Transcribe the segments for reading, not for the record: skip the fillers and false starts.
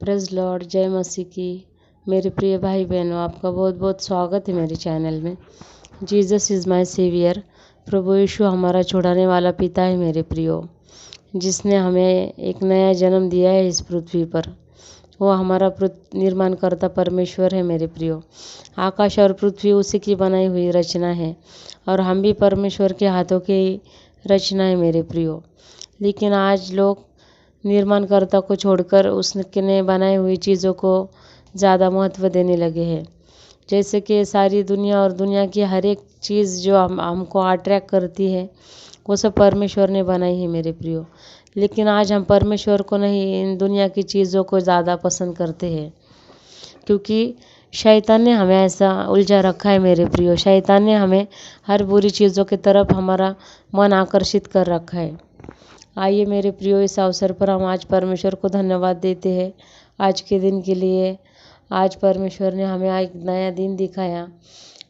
Praise Lord, जय मसीह की। मेरे प्रिय भाई बहनों, आपका बहुत बहुत स्वागत है मेरे चैनल में। Jesus is my saviour. प्रभु यीशु हमारा छुड़ाने वाला पिता है मेरे प्रियो, जिसने हमें एक नया जन्म दिया है इस पृथ्वी पर। वो हमारा निर्माणकर्ता परमेश्वर है मेरे प्रियो। आकाश और पृथ्वी उसी की बनाई हुई रचना है और हम भी परमेश्वर के हाथों की रचना है मेरे प्रियो। लेकिन आज लोग निर्माणकर्ता को छोड़कर उसने बनाई हुई चीज़ों को ज़्यादा महत्व देने लगे हैं। जैसे कि सारी दुनिया और दुनिया की हर एक चीज़ जो हमको अट्रैक्ट करती है, वो सब परमेश्वर ने बनाई है मेरे प्रियो। लेकिन आज हम परमेश्वर को नहीं, इन दुनिया की चीज़ों को ज़्यादा पसंद करते हैं, क्योंकि शैतान ने हमें ऐसा उलझा रखा है मेरे प्रियो। शैतान ने हमें हर बुरी चीज़ों की तरफ हमारा मन आकर्षित कर रखा है। आइए मेरे प्रियो, इस अवसर पर हम आज परमेश्वर को धन्यवाद देते हैं आज के दिन के लिए। आज परमेश्वर ने हमें एक नया दिन दिखाया।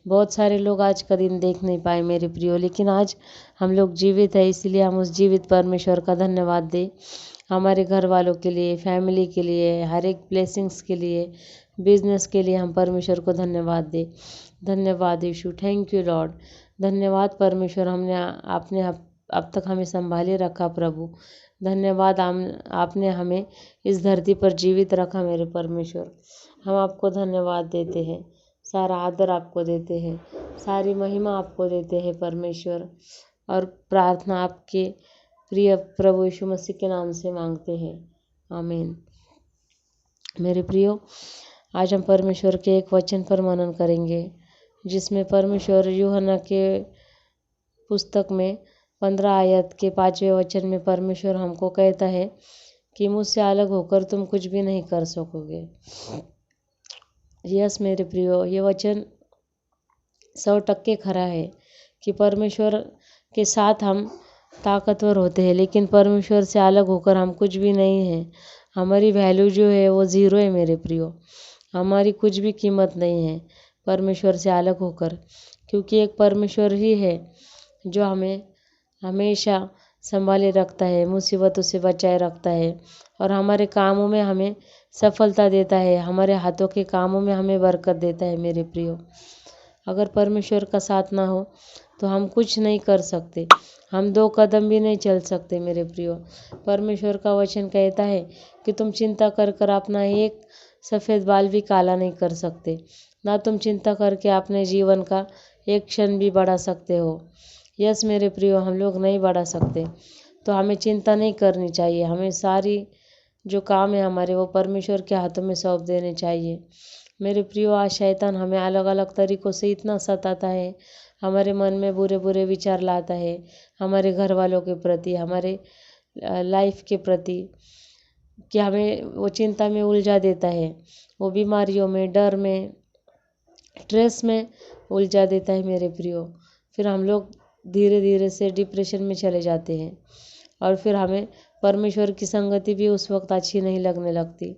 बहुत सारे लोग आज का दिन देख नहीं पाए मेरे प्रियो, लेकिन आज हम लोग जीवित है, इसलिए हम उस जीवित परमेश्वर का धन्यवाद दें। हमारे घर वालों के लिए, फैमिली के लिए, हर एक ब्लेसिंग्स के लिए, बिजनेस के लिए हम परमेश्वर को धन्यवाद दें। धन्यवाद यीशु, थैंक यू लॉर्ड। धन्यवाद परमेश्वर, आपने अब तक हमें संभाले रखा प्रभु। धन्यवाद, आपने हमें इस धरती पर जीवित रखा मेरे परमेश्वर। हम आपको धन्यवाद देते हैं, सारा आदर आपको देते हैं, सारी महिमा आपको देते हैं परमेश्वर। और प्रार्थना आपके प्रिय प्रभु यीशु मसीह के नाम से मांगते हैं, आमीन। मेरे प्रियो, आज हम परमेश्वर के एक वचन पर मनन करेंगे, जिसमें परमेश्वर यूहन्ना के पुस्तक में 15 आयत के 5वें वचन में परमेश्वर हमको कहता है कि मुझसे अलग होकर तुम कुछ भी नहीं कर सकोगे। यस मेरे प्रियो, ये वचन 100% खरा है कि परमेश्वर के साथ हम ताकतवर होते हैं, लेकिन परमेश्वर से अलग होकर हम कुछ भी नहीं हैं। हमारी वैल्यू जो है वो ज़ीरो है मेरे प्रियो। हमारी कुछ भी कीमत नहीं है परमेश्वर से अलग होकर, क्योंकि एक परमेश्वर ही है जो हमें हमेशा संभाले रखता है, मुसीबतों से बचाए रखता है और हमारे कामों में हमें सफलता देता है, हमारे हाथों के कामों में हमें बरकत देता है मेरे प्रियो। अगर परमेश्वर का साथ ना हो तो हम कुछ नहीं कर सकते, हम 2 कदम भी नहीं चल सकते मेरे प्रियो। परमेश्वर का वचन कहता है कि तुम चिंता कर कर अपना एक सफ़ेद बाल भी काला नहीं कर सकते, ना तुम चिंता करके अपने जीवन का एक क्षण भी बढ़ा सकते हो। यस मेरे प्रियो, हम लोग नहीं बढ़ा सकते, तो हमें चिंता नहीं करनी चाहिए। हमें सारी जो काम है हमारे, वो परमेश्वर के हाथों में सौंप देने चाहिए मेरे प्रियो। आज शैतान हमें अलग अलग तरीक़ों से इतना सताता है, हमारे मन में बुरे बुरे विचार लाता है, हमारे घर वालों के प्रति, हमारे लाइफ के प्रति, कि हमें वो चिंता में उलझा देता है, वो बीमारियों में, डर में, स्ट्रेस में उलझा देता है मेरे प्रियो। फिर हम लोग धीरे धीरे से डिप्रेशन में चले जाते हैं और फिर हमें परमेश्वर की संगति भी उस वक्त अच्छी नहीं लगने लगती।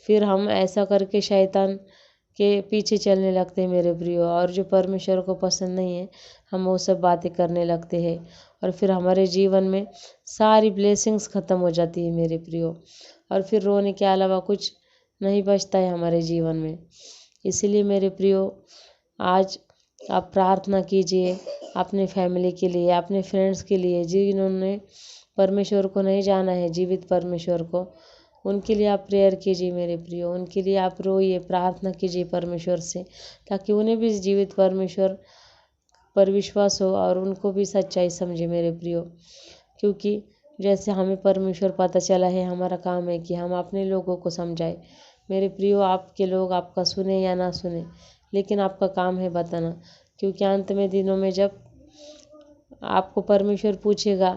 फिर हम ऐसा करके शैतान के पीछे चलने लगते हैं मेरे प्रियो, और जो परमेश्वर को पसंद नहीं है हम वो सब बातें करने लगते हैं और फिर हमारे जीवन में सारी ब्लेसिंग्स ख़त्म हो जाती है मेरे प्रियो, और फिर रोने के अलावा कुछ नहीं बचता है हमारे जीवन में। इसीलिए मेरे प्रियो, आज आप प्रार्थना कीजिए अपने फैमिली के लिए, अपने फ्रेंड्स के लिए, जिन्होंने परमेश्वर को नहीं जाना है, जीवित परमेश्वर को, उनके लिए आप प्रेयर कीजिए मेरे प्रियो। उनके लिए आप रोइए, प्रार्थना कीजिए परमेश्वर से, ताकि उन्हें भी जीवित परमेश्वर पर विश्वास हो और उनको भी सच्चाई समझे मेरे प्रियो। क्योंकि जैसे हमें परमेश्वर पता चला है, हमारा काम है कि हम अपने लोगों को समझाए मेरे प्रियो। आपके लोग आपका सुने या ना सुने, लेकिन आपका काम है बताना, क्योंकि अंत में दिनों में जब आपको परमेश्वर पूछेगा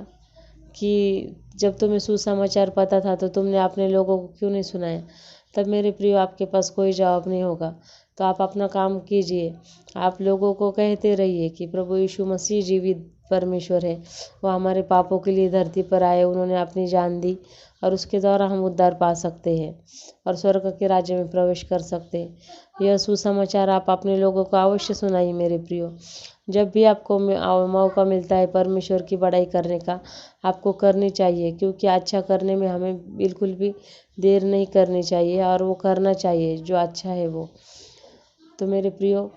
कि जब तुम्हें सुसमाचार पता था तो तुमने अपने लोगों को क्यों नहीं सुनाया, तब मेरे प्रियो आपके पास कोई जवाब नहीं होगा। तो आप अपना काम कीजिए, आप लोगों को कहते रहिए कि प्रभु यीशु मसीह जीवित परमेश्वर है, वो हमारे पापों के लिए धरती पर आए, उन्होंने अपनी जान दी और उसके द्वारा हम उद्धार पा सकते हैं और स्वर्ग के राज्य में प्रवेश कर सकते हैं। यह सुसमाचार आप अपने लोगों को अवश्य सुनाइए मेरे प्रियो। जब भी आपको मौका मिलता है परमेश्वर की बड़ाई करने का, आपको करनी चाहिए, क्योंकि अच्छा करने में हमें बिल्कुल भी देर नहीं करनी चाहिए और वो करना चाहिए जो अच्छा है वो। तो मेरे प्रियो,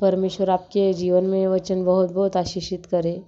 परमेश्वर आपके जीवन में वचन बहुत बहुत आशीषित करे।